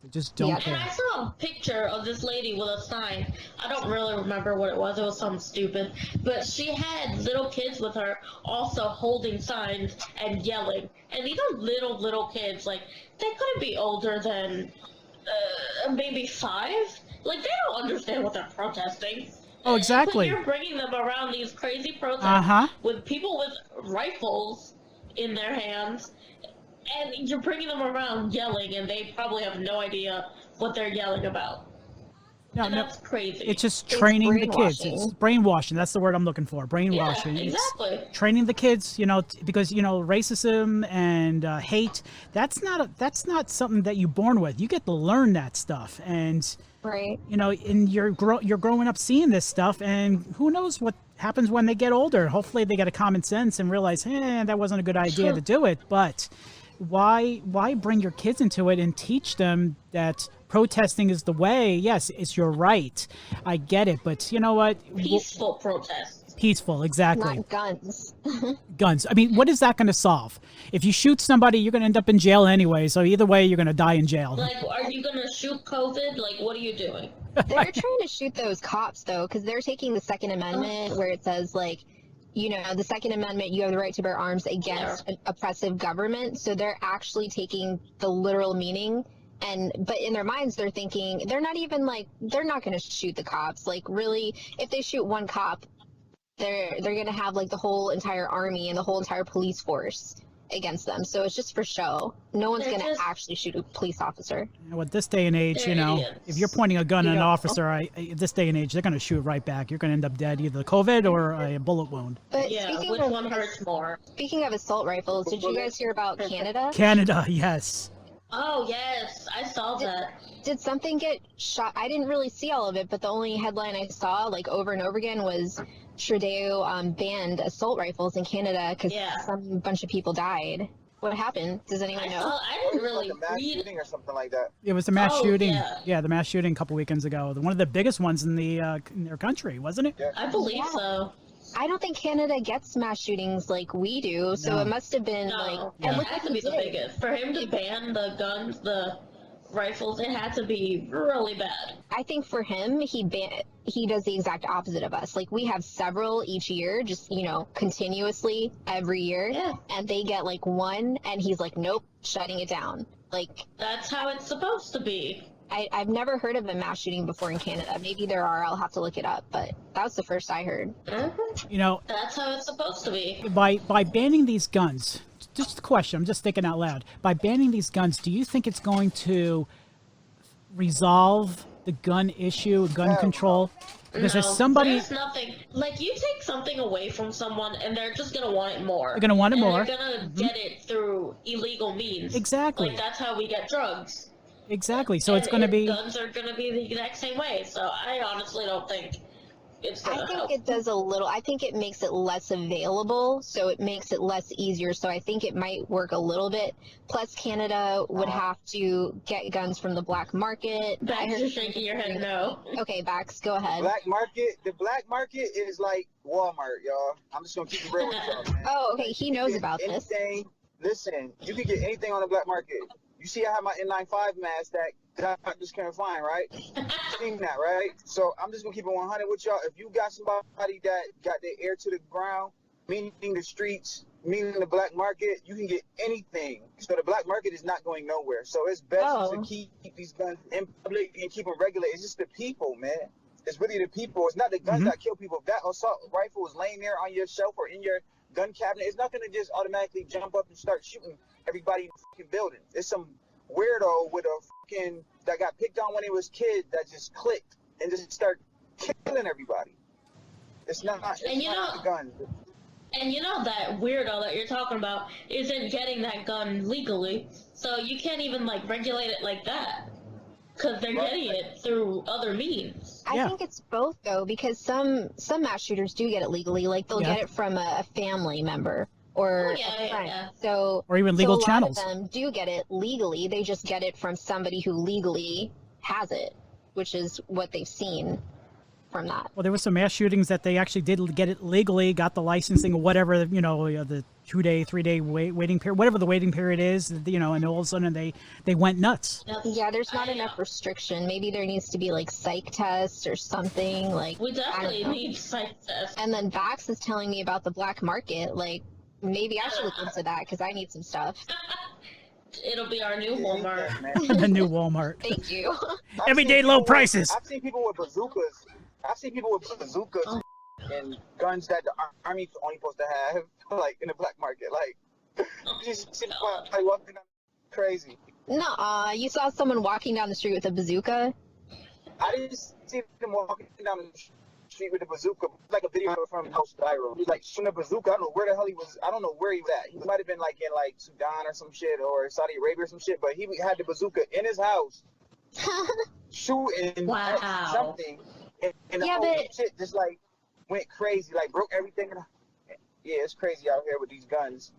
they just don't Yeah. And care. I saw a picture of this lady with a sign. I don't really remember what it was. It was something stupid. But she had little kids with her also holding signs and yelling. And these are little kids. Like, they couldn't be older than maybe 5. Like, they don't understand what they're protesting. Oh, exactly. But you're bringing them around these crazy protests Uh-huh. with people with rifles in their hands. And you're bringing them around yelling, and they probably have no idea what they're yelling about. No, And no, that's crazy. it's just training the kids. brainwashing. It's brainwashing. That's the word I'm looking for. Brainwashing. Yeah, It's exactly. training the kids, because racism and hate. That's not something that you're born with. You get to learn that stuff, and Right. and you're growing up seeing this stuff, and who knows what happens when they get older. Hopefully, they get a common sense and realize, that wasn't a good idea to do it. But why bring your kids into it and teach them that protesting is the way? Yes, it's your right. I get it, but you know what? Peaceful protests. Peaceful, exactly. Not guns. Guns. I mean, what is that going to solve? If you shoot somebody, you're going to end up in jail anyway. So either way, you're going to die in jail. Like, are you gonna shoot COVID? Like, what are you doing? They're trying to shoot those cops, though, because they're taking the Second Amendment where it says, like, the Second Amendment, you have the right to bear arms against an oppressive government. So they're actually taking the literal meaning. But in their minds, they're thinking, they're not going to shoot the cops. Like, really, if they shoot one cop, they're going to have, like, the whole entire army and the whole entire police force against them. So it's just for show. No one's They're going to just- actually shoot a police officer. With this day and age, They're idiots. if you're pointing a gun at an Yeah. officer, this day and age, they're going to shoot right back. You're going to end up dead, either COVID or a bullet wound. But Yeah, speaking which of one hurts more? Speaking of assault rifles, did you guys hear about Canada? Canada, yes. Oh yes, I saw that. Did something get shot? I didn't really see all of it, but the only headline I saw, like, over and over again, was Trudeau banned assault rifles in Canada because Yeah. some bunch of people died. What happened? Does anyone know? I didn't really Like a mass read. shooting or something like that. It was a mass Oh, shooting. yeah. The mass shooting a couple weekends ago. One of the biggest ones in their country, wasn't it? Yeah. I believe Yeah. so. I don't think Canada gets mass shootings like we do, so No. it must have been No, like. it And look had what to he be the did. biggest. For him to ban the guns, the rifles, it had to be really bad. I think for him, he does the exact opposite of us. Like, we have several each year, just, continuously every year. Yeah. And they get like one, and he's like, nope, shutting it down. Like, That's how it's supposed to be. I've never heard of a mass shooting before in Canada. Maybe there are. I'll have to look it up. But that was the first I heard. Mhm. You know, That's how it's supposed to be. by banning these guns, just a question, I'm just thinking out loud. By banning these guns, do you think it's going to resolve the gun issue, gun Hell control? Because No, there's somebody, there's nothing. Like, you take something away from someone, and they're just gonna want it more. they're going to want it and more. they're gonna get it through illegal means. Exactly. Like, that's how we get drugs. Exactly. So And it's going to be. guns are gonna be the exact same way. So I honestly don't think it's gonna I think help. it does a little. I think it makes it less available, so it makes it less easier. So I think it might work a little bit. Plus, Canada would have to get guns from the black market. Bax, you're shaking your head no. Okay, Bax, go ahead. The black market is like Walmart, y'all. I'm just gonna keep it real with y'all, man. Oh, okay, he knows Get about this. anything. Listen, you can get anything on the black market. You see, I have my N95 mask that I just can't find, right? Seen that, right? So I'm just gonna keep it 100 with y'all. If you got somebody that got their ear to the ground, meaning the streets, meaning the black market, you can get anything. So the black market is not going nowhere. So it's best to keep these guns in public and keep them regulated. It's just the people, man. It's really the people. It's not the guns that kill people. If that assault rifle is laying there on your shelf or in your gun cabinet, it's not gonna just automatically jump up and start shooting everybody in the fucking building. It's some weirdo with a fucking that got picked on when he was a kid that just clicked and just start killing everybody. It's not. And you not know- the gun. And you know that weirdo that you're talking about isn't getting that gun legally, so you can't even like regulate it like that, because they're getting it through other means. I think it's both though, because some mass shooters do get it legally. Like they'll get it from a family member or a friend. So or even legal so a channels. lot of them do get it legally. They just get it from somebody who legally has it, which is what they've seen from that. Well, there were some mass shootings that they actually did get it legally, got the licensing or whatever, the 2-day, 3-day waiting period, whatever the waiting period is, and all of a sudden they went nuts. Yeah, there's not enough restriction. Maybe there needs to be like psych tests or something. Like We definitely need psych tests. And then Vax is telling me about the black market. Like maybe I should look into that because I need some stuff. It'll be our new Walmart. The new Walmart. Thank you. Everyday low prices. I've seen people with bazookas. And guns that the army's only supposed to have, like in the black market. Like, you just see somebody walking down crazy. Nuh-uh. You saw someone walking down the street with a bazooka? I didn't see them walking down the street with a bazooka. Like a video from House Viral. He was like shooting a bazooka. I don't know where the hell he was. I don't know where he was at. He might have been like in like Sudan or some shit or Saudi Arabia or some shit. But he had the bazooka in his house, shooting at something, and the whole shit just like went crazy. Like broke everything. Yeah, it's crazy out here with these guns.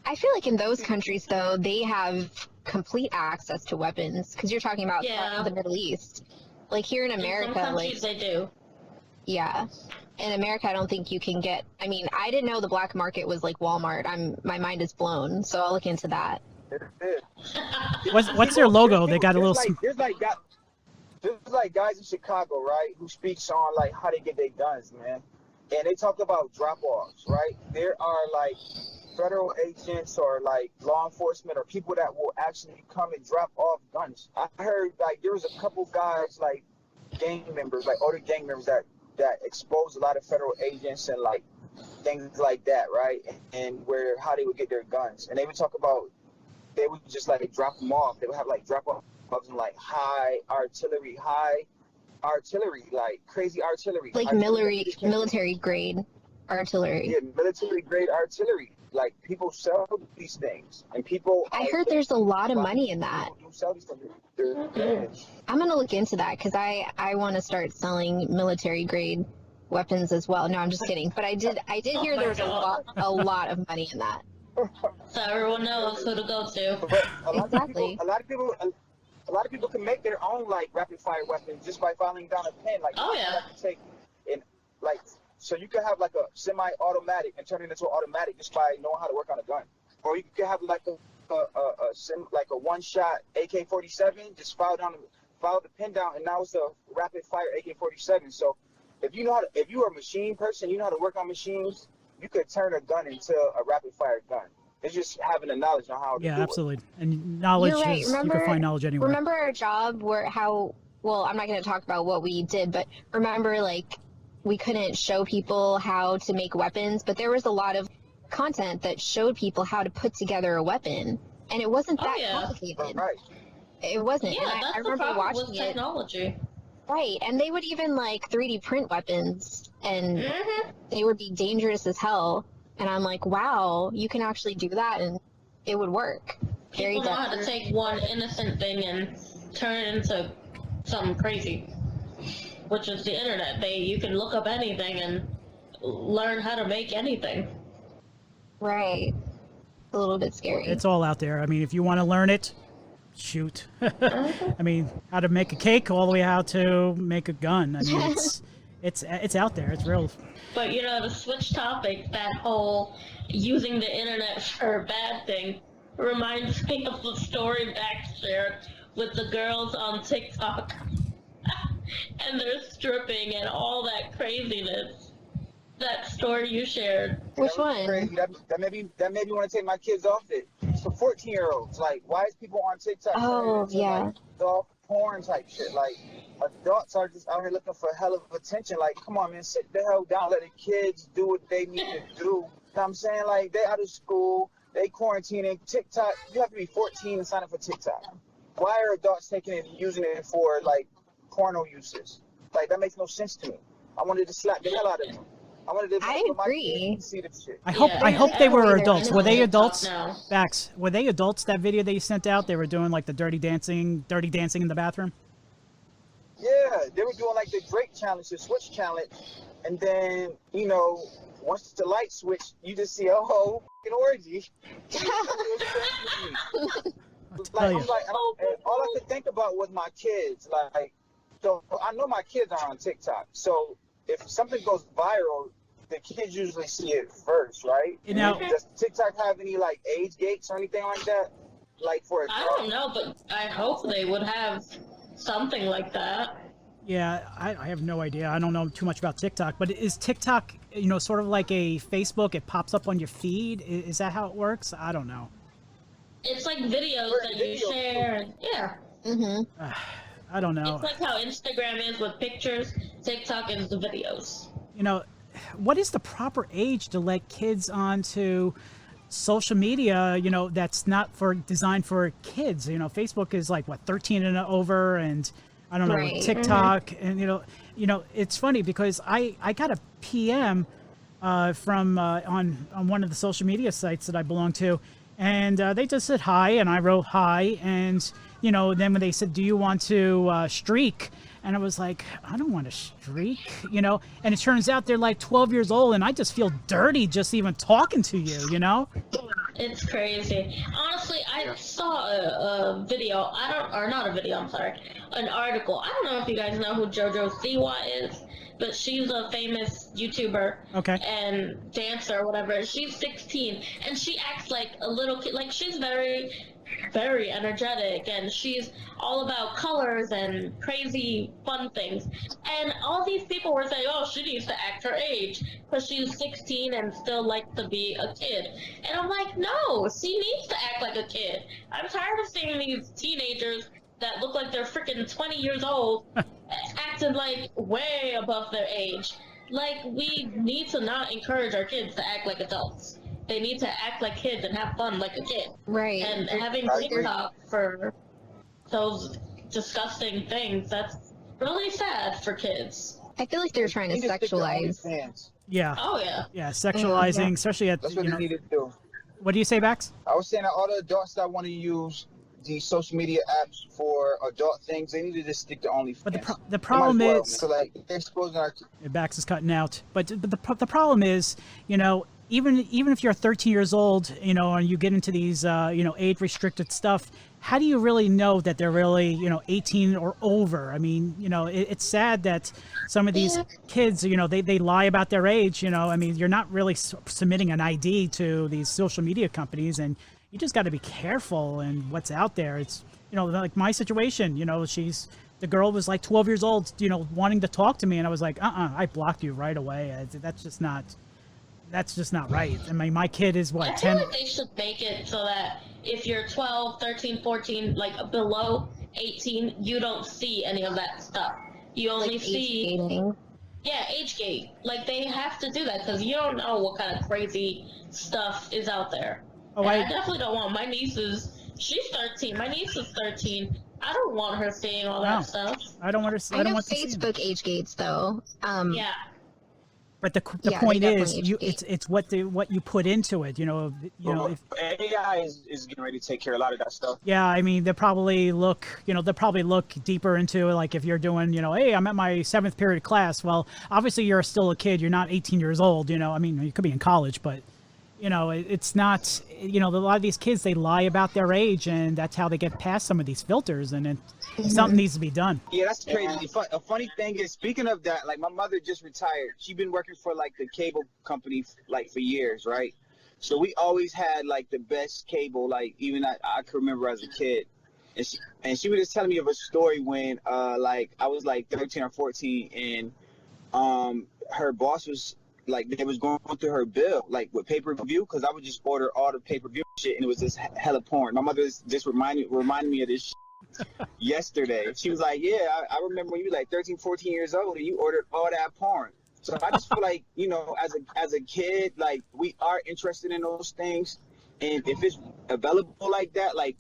I feel like in those countries, though, they have complete access to weapons because you're talking about the Middle East. Like here in America, some countries they do. Yeah. In America, I don't think you can get. I mean, I didn't know the black market was like Walmart. My mind is blown. So I'll look into that. What's their logo? They got a little. There's like guys in Chicago, right, who speaks on like how they get their guns, man. And they talk about drop-offs, right? There are like federal agents or like law enforcement or people that will actually come and drop off guns. I heard like there was a couple guys like gang members, like older gang members that exposed a lot of federal agents and like things like that, right? And how they would get their guns. And they would talk about they would just like drop them off. They would have like drop-offs in like high artillery, like crazy artillery. Like military grade artillery. Yeah, military grade artillery. Like people sell these things, and people. I heard there's a lot of money in that. Sell these things. I'm gonna look into that because I want to start selling military grade weapons as well. No, I'm just kidding. But I did hear there was a lot of money in that. So everyone knows who to go to. But Exactly. A lot of people can make their own like rapid fire weapons just by filing down a pin. Like so you can have like a semi-automatic and turn it into an automatic just by knowing how to work on a gun. Or you can have like a one-shot AK-47, just file the pin down, and now it's a rapid fire AK-47. So if you are a machine person, you know how to work on machines, you could turn a gun into a rapid fire gun. It's just having the knowledge on how to Yeah, do absolutely. And knowledge You're right. is, you can find knowledge anywhere. Remember our job well, I'm not going to talk about what we did, but remember, like, we couldn't show people how to make weapons, but there was a lot of content that showed people how to put together a weapon, and it wasn't that complicated. Right. It wasn't. Yeah, and that's I the remember problem watching with it. technology. Right, and they would even, like, 3D print weapons, and Mm-hmm. they would be dangerous as hell. And I'm like, wow, you can actually do that, and it would work. People know how to take one innocent thing and turn it into something crazy, which is the internet. You can look up anything and learn how to make anything. Right. A little bit scary. It's all out there. I mean, if you want to learn it, shoot. I mean, how to make a cake all the way how to make a gun. I mean, it's out there. It's real. But to switch topics, that whole using the internet for a bad thing reminds me of the story Max shared with the girls on TikTok and their stripping and all that craziness. That story you shared. Which That was one? crazy. That made me want to take my kids off it. It's for 14-year-olds. Like, why is people on TikTok? Oh, yeah. Like, dog porn type shit. Like, adults are just out here looking for hell of attention. Like, come on, man, sit the hell down. Let the kids do what they need to do. You know what I'm saying? Like, they out of school. They quarantining. TikTok, you have to be 14 and sign up for TikTok. Why are adults taking it and using it for, like, porno uses? Like, that makes no sense to me. I wanted to slap the hell out of them. I wanted to I let my agree. kids see this shit. I hope they were They're adults. Were they innocent. adults? No. Bax, were they adults? That video that you sent out, they were doing like the dirty dancing in the bathroom. Yeah, they were doing like the Drake challenge, the switch challenge, and then once the light switched, you just see a whole fucking orgy. Tell you. And all I could think about was my kids. Like, so I know my kids are on TikTok. So if something goes viral, the kids usually see it first, right? Does TikTok have any like age gates or anything like that? Like for I don't know, but I hope they would have something like that. Yeah, I have no idea. I don't know too much about TikTok, but is TikTok, sort of like a Facebook? It pops up on your feed. Is that how it works? I don't know. It's like videos that you share. And, yeah. Mm-hmm. I don't know. It's like how Instagram is with pictures. TikTok is the videos. What is the proper age to let kids onto social media, that's not designed for kids? Facebook is like, what, 13 and over, and I don't know, Right. TikTok, and, it's funny because I got a PM from on one of the social media sites that I belong to, and they just said hi, and I wrote hi, and, then when they said, do you want to streak? And I was like, I don't want to streak, and it turns out they're like 12 years old, and I just feel dirty just even talking to you, It's crazy. Honestly, I saw a video. An article. I don't know if you guys know who JoJo Siwa is, but she's a famous YouTuber and dancer or whatever. She's 16, and she acts like a little kid. Like, she's very, very energetic, and she's all about colors and crazy fun things. And all these people were saying, oh, she needs to act her age because she's 16 and still likes to be a kid. And I'm like, no, she needs to act like a kid. I'm tired of seeing these teenagers that look like they're freaking 20 years old acting like way above their age. Like, we need to not encourage our kids to act like adults. They need to act like kids and have fun like a kid. Right. And having TikTok for those disgusting things, that's really sad for kids. I feel like they're trying to They just stick to sexualize. OnlyFans. Yeah. Oh, yeah. Yeah, sexualizing, Yeah. especially at, That's what they need to do. what do you say, Bax? I was saying that all the adults that want to use these social media apps for adult things, they need to just stick to OnlyFans. But the problem is, so like they're exposing our Bax is cutting out. But the problem is, even if you're 13 years old, and you get into these, age restricted stuff, how do you really know that they're really, 18 or over? I mean, it's sad that some of these kids, they lie about their age. I mean, you're not really submitting an ID to these social media companies, and you just got to be careful and what's out there. It's, like my situation, the girl was like 12 years old, wanting to talk to me, and I was like, I blocked you right away. That's just not that's just not right. I mean, my kid is I what, feel 10? like they should make it so that if you're 12, 13, 14, like below 18, you don't see any of that stuff. You only Like see, age gating. yeah, age gate. Like they have to do that because you don't know what kind of crazy stuff is out there. Oh, And I- I definitely don't want my nieces. She's 13. My niece is 13. I don't want her seeing all that No. stuff. I don't want to. I I don't know want to see them. Facebook age gates though. Yeah. But the Yeah, point they is, definitely it's what you put into it. You know, if, AI is getting ready to take care of a lot of that stuff. yeah, I mean, they'll probably look deeper into it. Like if you're doing, hey, I'm at my 7th period class. Well, obviously you're still a kid. You're not 18 years old. I mean, you could be in college, but it's not. A lot of these kids, they lie about their age, and that's how they get past some of these filters. And then something needs to be done. Yeah, that's crazy. A funny thing is, speaking of that, like my mother just retired. She's been working for like the cable company like for years, right? So we always had like the best cable, like even I can remember as a kid. And she was just telling me of a story when like I was like 13 or 14, and her boss was like, they was going through her bill like with pay-per-view, because I would just order all the pay-per-view shit, and it was just hella porn. My mother just reminded me of this shit yesterday. She was like, yeah, I remember when you were like 13, 14 years old and you ordered all that porn. So I just feel like, as a kid, like we are interested in those things, and if it's available like that, like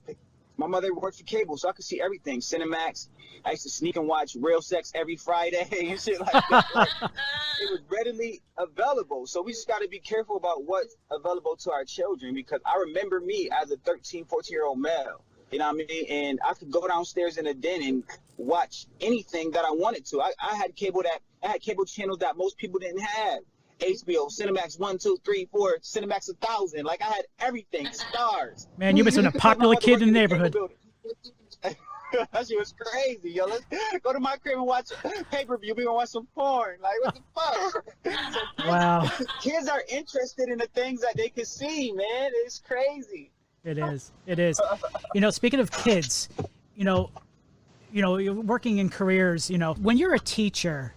my mother worked for cable, so I could see everything. Cinemax. I used to sneak and watch Real Sex every Friday and shit like that. Like, it was readily available. So we just got to be careful about what's available to our children, because I remember me as a 13, 14-year-old male. You know what I mean? And I could go downstairs in a den and watch anything that I wanted to. I had cable channels that most people didn't have. HBO, Cinemax 1, 2, 3, 4, Cinemax 1000. Like I had everything, stars. Man, you must have been a popular kid in the neighborhood. That shit was crazy, yo. Let's go to my crib and watch pay-per-view. We gonna watch some porn. Like, what the fuck? So Wow. kids are interested in the things that they can see, man. It's crazy. It is. It is. Speaking of kids, you're working in careers, when you're a teacher,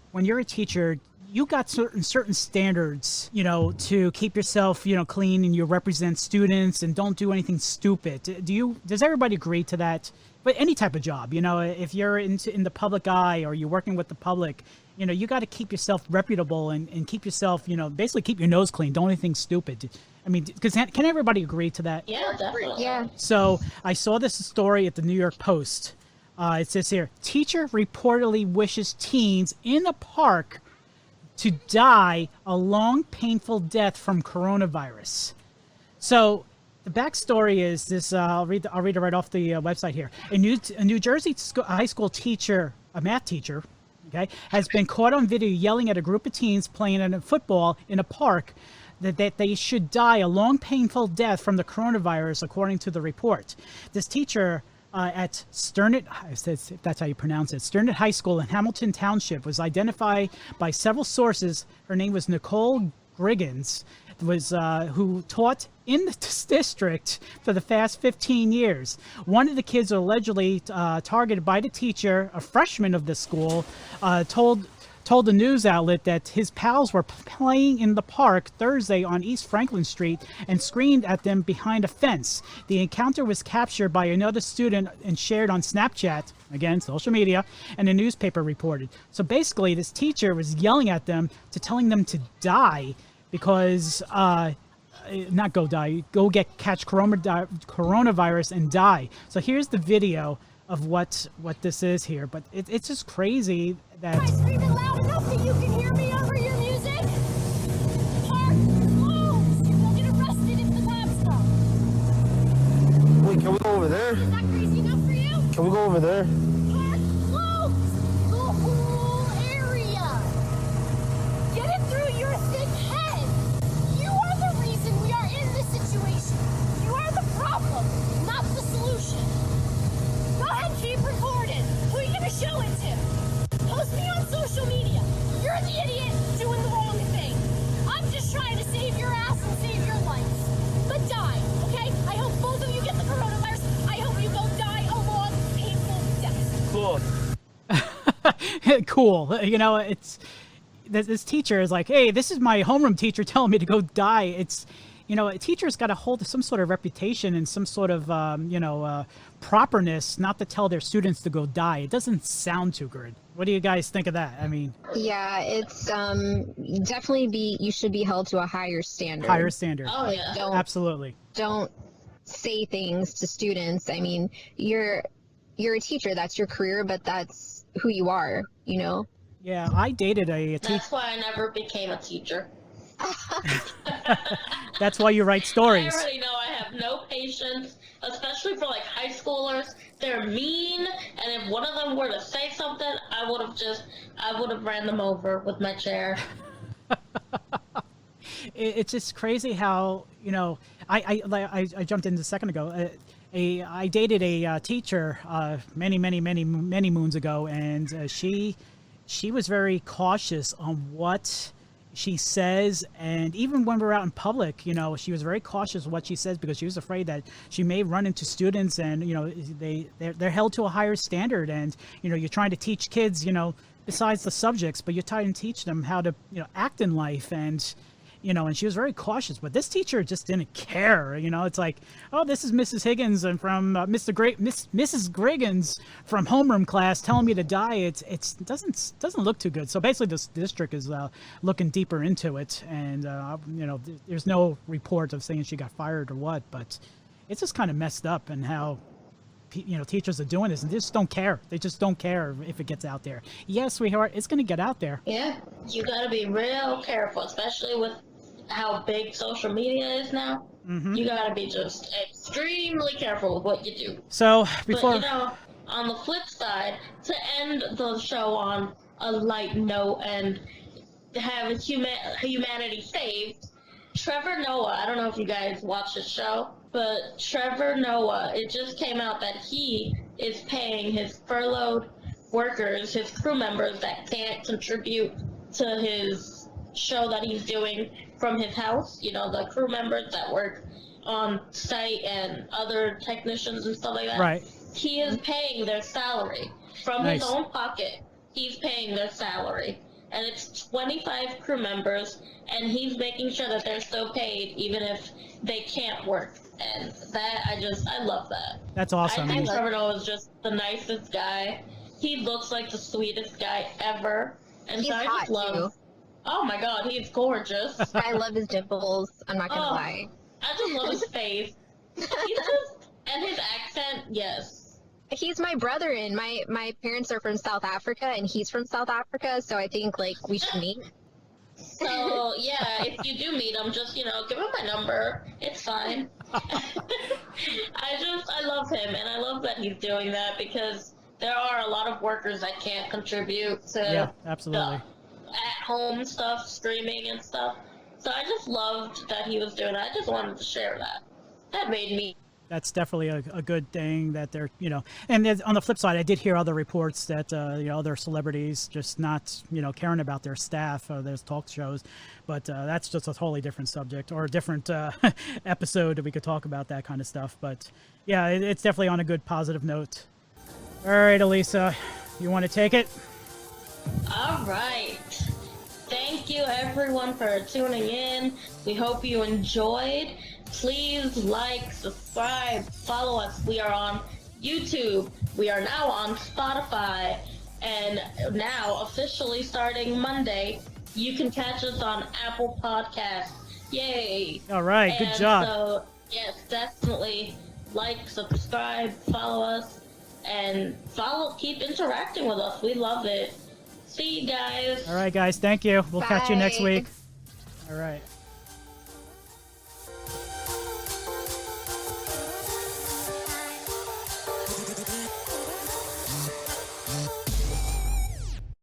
you got certain standards, to keep yourself, clean, and you represent students and don't do anything stupid. Does everybody agree to that? But any type of job, if you're in the public eye or you're working with the public, you got to keep yourself reputable and keep yourself, basically keep your nose clean. Don't do anything stupid. I mean, because can everybody agree to that? Yeah, definitely. Yeah. So I saw this story at the New York Post. It says here, teacher reportedly wishes teens in a park to die a long, painful death from coronavirus. So the backstory is this. I'll read it right off the website here. A New Jersey high school teacher, a math teacher, okay, has been caught on video yelling at a group of teens playing in a football in a park that they should die a long, painful death from the coronavirus, according to the report. This teacher at Sternett, if that's how you pronounce it, Sternett High School in Hamilton Township was identified by several sources. Her name was Nicole Griggins, who taught in this district for the past 15 years. One of the kids allegedly targeted by the teacher, a freshman of the school, told the news outlet that his pals were playing in the park Thursday on East Franklin Street and screamed at them behind a fence. The encounter was captured by another student and shared on Snapchat, again, social media, and the newspaper reported. So basically, this teacher was yelling at them, telling them to die because, not go die, catch coronavirus and die. So here's the video of what this is here, but it's just crazy that... Am I screaming loud enough that you can hear me over your music? Park closed! You will get arrested if the cops come. Wait, can we go over there? Is that crazy enough for you? Can we go over there? Park closed! The whole area! Get it through your thick head! You are the reason we are in this situation. You are the problem, not the solution. Go ahead, keep recording. Who are you gonna show it to? Post me on social media. You're the idiot doing the wrong thing. I'm just trying to save your ass and save your life. But die, okay? I hope both of you get the coronavirus. I hope you go die a long, painful death. Cool. Cool. this teacher is like, hey, this is my homeroom teacher telling me to go die. It's, a teacher's got to hold some sort of reputation and some sort of, properness not to tell their students to go die. It doesn't sound too good. What do you guys think of that? I mean, Yeah, it's definitely you should be held to a higher standard. higher standard. Oh yeah. Absolutely. Don't say things to students. I mean, you're a teacher, that's your career, but that's who you are, Yeah, I dated a teacher. That's why I never became a teacher. That's why you write stories. I already know I have no patience, especially for like high schoolers. They're mean, and if one of them were to say something, I would have ran them over with my chair. It's just crazy how, I jumped in a second ago. I dated a teacher many moons ago, and she was very cautious on what she says, and even when we're out in public, she was very cautious of what she says because she was afraid that she may run into students, and they're held to a higher standard, and you're trying to teach kids, besides the subjects, but you're trying to teach them how to act in life, and and she was very cautious. But this teacher just didn't care. It's like, oh, this is Mrs. Higgins and from Mrs. Griggins from homeroom class telling me to die. It doesn't look too good. So basically, this district is looking deeper into it, and there's no report of saying she got fired or what. But it's just kind of messed up, and how teachers are doing this, and they just don't care. They just don't care if it gets out there. Yes, sweetheart, it's going to get out there. Yeah, you gotta be real careful, especially with how big social media is now. Mm-hmm. You gotta be just extremely careful with what you do. So before, But on the flip side, to end the show on a light note and have humanity saved, Trevor Noah, I don't know if you guys watch the show, but Trevor Noah, it just came out that he is paying his furloughed workers, his crew members that can't contribute to his show that he's doing from his house, the crew members that work on site and other technicians and stuff like that. right. He is paying their salary from Nice. his own pocket. He's paying their salary, and it's 25 crew members, and he's making sure that they're still paid even if they can't work. And that I love that. That's awesome. I think Trevor Noah is just the nicest guy. He looks like the sweetest guy ever, and He's so I hot, just love. too. Oh my God, he's gorgeous. I love his dimples. I'm not gonna Oh. lie. I just love his face. And his accent, yes. He's my brother, and my parents are from South Africa, and he's from South Africa, so I think we should meet. So yeah, if you do meet him, just give him my number. It's fine. I love him, and I love that he's doing that because there are a lot of workers that can't contribute to Yeah, absolutely. at-home stuff, streaming and stuff. So I just loved that he was doing that. I just wanted to share that. That made me. That's definitely a good thing that they're, and then on the flip side, I did hear other reports that, other celebrities just not, caring about their staff or their talk shows, but that's just a totally different subject or a different episode that we could talk about that kind of stuff. But yeah, it's definitely on a good positive note. All right, Elisa, you want to take it? All right. Thank you, everyone, for tuning in. We hope you enjoyed. Please like, subscribe, follow us. We are on YouTube. We are now on Spotify. And now, officially starting Monday, you can catch us on Apple Podcasts. Yay! All right, good job. So, yes, definitely like, subscribe, follow us, and keep interacting with us. We love it. See you guys. All right, guys, thank you. We'll catch you next Bye. week. All right.